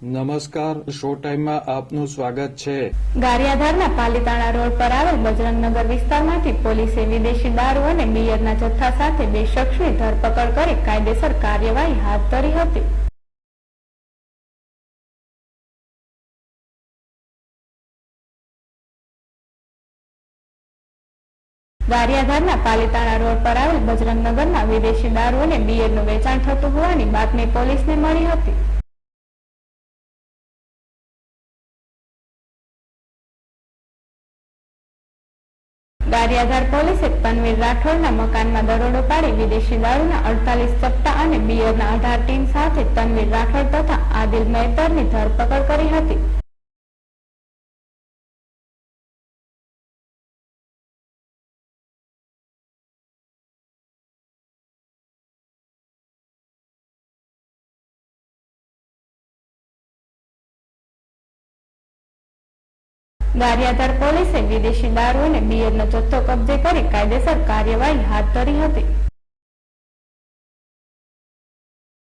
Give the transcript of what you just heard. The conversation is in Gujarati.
નમસ્કાર, શો ટાઈમમાં આપનું સ્વાગત છે। ગારિયાધારના પાલીતાણા રોડ પર આવેલ બજરંગનગર વિસ્તારમાંથી પોલીસે વિદેશી દારૂ અને બિયરના જથ્થા સાથે 2 શખ્સની ધરપકડ કરી કાયદેસર કાર્યવાહી હાથ ધરી હતી। ગારિયાધારના પાલીતાણા રોડ પર આવેલ બજરંગનગરમાં વિદેશી દારૂ અને બિયરનું વેચાણ થતું હોવાની બાતમી પોલીસને મળી હતી। ગારિયાધાર પોલીસે તનવીર રાઠોડના મકાનમાં દરોડો પાડી વિદેશી દારૂના 48 સટ્ટા અને બિયરના 18 ટીન સાથે તનવીર રાઠોડ તથા આદિલ મહેતરની ધરપકડ કરી હતી। ગારિયાધાર પોલીસે વિદેશી દારૂ અને બિયરનો જથ્થો કબજે કરી કાયદેસર કાર્યવાહી હાથ ધરી હતી।